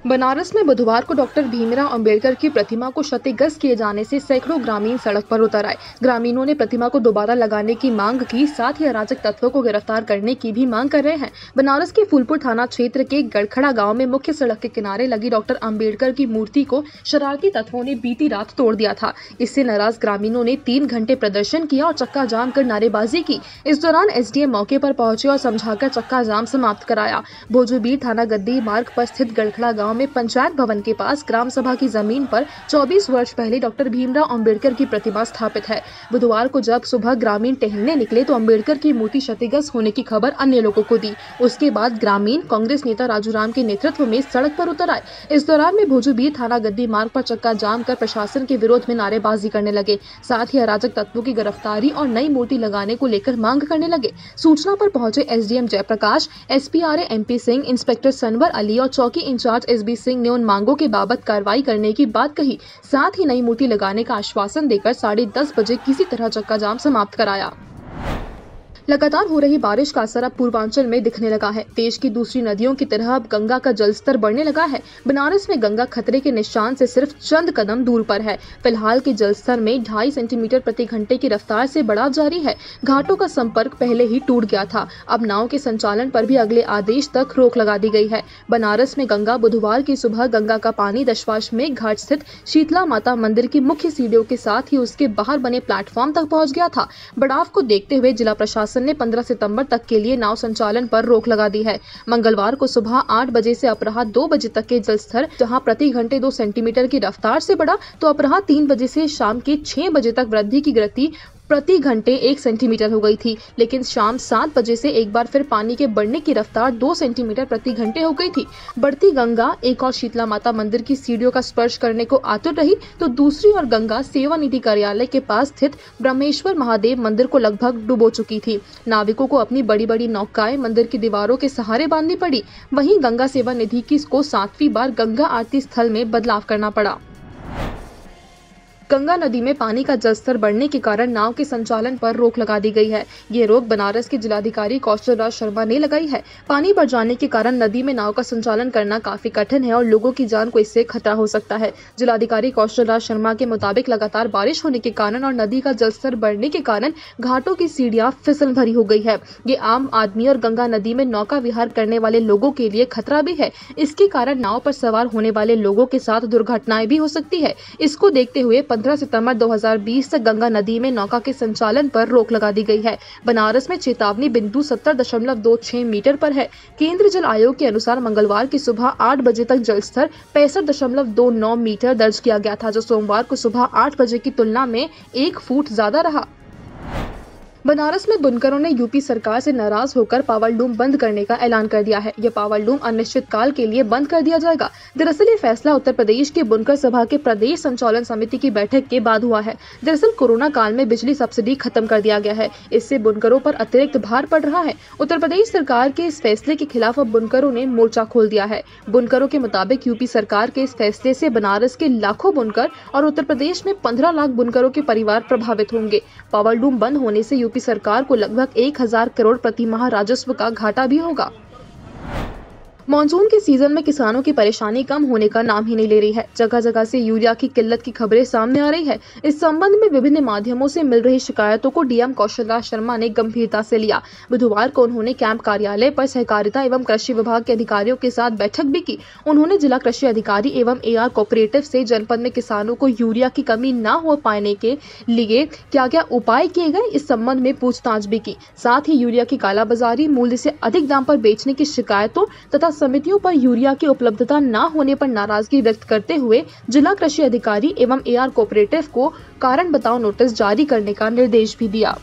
बनारस में बुधवार को डॉक्टर भीमराव अंबेडकर की प्रतिमा को क्षतिग्रस्त किए जाने से सैकड़ों ग्रामीण सड़क पर उतर आए। ग्रामीणों ने प्रतिमा को दोबारा लगाने की मांग की, साथ ही अराजक तत्वों को गिरफ्तार करने की भी मांग कर रहे हैं। बनारस के फूलपुर थाना क्षेत्र के गड़खड़ा गांव में मुख्य सड़क के किनारे लगी डॉक्टर अंबेडकर की मूर्ति को शरारती तत्वों ने बीती रात तोड़ दिया था। इससे नाराज ग्रामीणों ने 3 घंटे प्रदर्शन किया और चक्का जाम कर नारेबाजी की। इस दौरान एसडीएम मौके पर पहुंचे और समझाकर चक्का जाम समाप्त कराया। भोजूबीर थाना गद्दी मार्ग पर स्थित गड़खड़ा गांव में पंचायत भवन के पास ग्राम सभा की जमीन पर 24 वर्ष पहले डॉक्टर भीमराव अंबेडकर की प्रतिमा स्थापित है। बुधवार को जब सुबह ग्रामीण टहलने निकले तो अंबेडकर की मूर्ति क्षतिग्रस्त होने की खबर अन्य लोगों को दी। उसके बाद ग्रामीण कांग्रेस नेता राजूराम के नेतृत्व में सड़क पर उतर आए। इस दौरान में भोजूबीर थाना गद्दी मार्ग पर चक्का जाम कर प्रशासन के विरोध में नारेबाजी करने लगे। साथ ही अराजक तत्वों की गिरफ्तारी और नई मूर्ति लगाने को लेकर मांग करने लगे। सूचना पर पहुंचे एसडीएम जयप्रकाश, एसपीआरए एमपी सिंह, इंस्पेक्टर सनवर अली और चौकी इंचार्ज एसबी सिंह ने उन मांगों के बाबत कार्रवाई करने की बात कही। साथ ही नई मूर्ति लगाने का आश्वासन देकर 10:30 बजे किसी तरह चक्का जाम समाप्त कराया। लगातार हो रही बारिश का असर अब पूर्वांचल में दिखने लगा है। देश की दूसरी नदियों की तरह अब गंगा का जलस्तर बढ़ने लगा है। बनारस में गंगा खतरे के निशान से सिर्फ चंद कदम दूर पर है। फिलहाल के जलस्तर में 2.5 सेंटीमीटर प्रति घंटे की रफ्तार से बढ़ाव जारी है। घाटों का संपर्क पहले ही टूट गया था। अब नाव के संचालन पर भी अगले आदेश तक रोक लगा दी गई है। बनारस में गंगा बुधवार की सुबह गंगा का पानी दशाश्वमेध घाट स्थित शीतला माता मंदिर की मुख्य सीढ़ियों के साथ ही उसके बाहर बने प्लेटफॉर्म तक पहुंच गया था। बढ़ाव को देखते हुए जिला प्रशासन ने 15 सितंबर तक के लिए नाव संचालन पर रोक लगा दी है। मंगलवार को सुबह 8 बजे से अपराह 2 बजे तक के जलस्तर जहां प्रति घंटे 2 सेंटीमीटर की रफ्तार से बढ़ा, तो अपराह 3 बजे से शाम के 6 बजे तक वृद्धि की गति प्रति घंटे 1 सेंटीमीटर हो गई थी। लेकिन शाम 7 बजे से एक बार फिर पानी के बढ़ने की रफ्तार 2 सेंटीमीटर प्रति घंटे हो गई थी। बढ़ती गंगा एक और शीतला माता मंदिर की सीढ़ियों का स्पर्श करने को आतुर रही, तो दूसरी ओर गंगा सेवा निधि कार्यालय के पास स्थित ब्रह्मेश्वर महादेव मंदिर को लगभग डुबो चुकी थी। नाविकों को अपनी बड़ी बड़ी नौकाएं मंदिर की दीवारों के सहारे बांधनी पड़ी। वहीं गंगा सेवा निधि को 7वीं बार गंगा आरती स्थल में बदलाव करना पड़ा। गंगा नदी में पानी का जलस्तर बढ़ने के कारण नाव के संचालन पर रोक लगा दी गई है। ये रोक बनारस के जिलाधिकारी कौशल राज शर्मा ने लगाई है। पानी बढ़ जाने के कारण नदी में नाव का संचालन करना काफी कठिन है और लोगों की जान को इससे खतरा हो सकता है। जिलाधिकारी कौशल राज शर्मा के मुताबिक लगातार बारिश होने के कारण और नदी का जलस्तर बढ़ने के कारण घाटों की सीढ़ियां फिसल भरी हो गई है। ये आम आदमी और गंगा नदी में नौका विहार करने वाले लोगों के लिए खतरा भी है। इसके कारण नाव पर सवार होने वाले लोगों के साथ दुर्घटनाएं भी हो सकती है। इसको देखते हुए 15 सितंबर 2020 से गंगा नदी में नौका के संचालन पर रोक लगा दी गई है। बनारस में चेतावनी बिंदु 70.26 मीटर पर है। केंद्रीय जल आयोग के अनुसार मंगलवार की सुबह 8 बजे तक जलस्तर 65.29 मीटर दर्ज किया गया था, जो सोमवार को सुबह 8 बजे की तुलना में 1 फुट ज्यादा रहा। बनारस में बुनकरों ने यूपी सरकार से नाराज होकर पावर लूम बंद करने का ऐलान कर दिया है। यह पावर लूम अनिश्चित काल के लिए बंद कर दिया जाएगा। दरअसल ये फैसला उत्तर प्रदेश के बुनकर सभा के प्रदेश संचालन समिति की बैठक के बाद हुआ है। दरअसल कोरोना काल में बिजली सब्सिडी खत्म कर दिया गया है। इससे बुनकरों पर अतिरिक्त भार पड़ रहा है। उत्तर प्रदेश सरकार के इस फैसले के खिलाफ अब बुनकरों ने मोर्चा खोल दिया है। बुनकरों के मुताबिक यूपी सरकार के इस फैसले से बनारस के लाखों बुनकर और उत्तर प्रदेश में 15 लाख बुनकरों के परिवार प्रभावित होंगे। पावर लूम बंद होने से यूपी सरकार को लगभग 1000 करोड़ प्रति माह राजस्व का घाटा भी होगा। मानसून के सीजन में किसानों की परेशानी कम होने का नाम ही नहीं ले रही है। जगह जगह से यूरिया की किल्लत की खबरें सामने आ रही है। इस संबंध में विभिन्न माध्यमों से मिल रही शिकायतों को डीएम कौशल राज शर्मा ने गंभीरता से लिया। बुधवार को उन्होंने कैंप कार्यालय पर सहकारिता एवं कृषि विभाग के अधिकारियों के साथ बैठक भी की। उन्होंने जिला कृषि अधिकारी एवं एआर कोऑपरेटिव से जनपद में किसानों को यूरिया की कमी न हो पाने के लिए क्या क्या उपाय किए गए, इस संबंध में पूछताछ भी की। साथ ही यूरिया की कालाबाजारी, मूल्य से अधिक दाम पर बेचने की शिकायतों तथा समितियों पर यूरिया की उपलब्धता न होने पर नाराजगी व्यक्त करते हुए जिला कृषि अधिकारी एवं एआर कोऑपरेटिव को कारण बताओ नोटिस जारी करने का निर्देश भी दिया।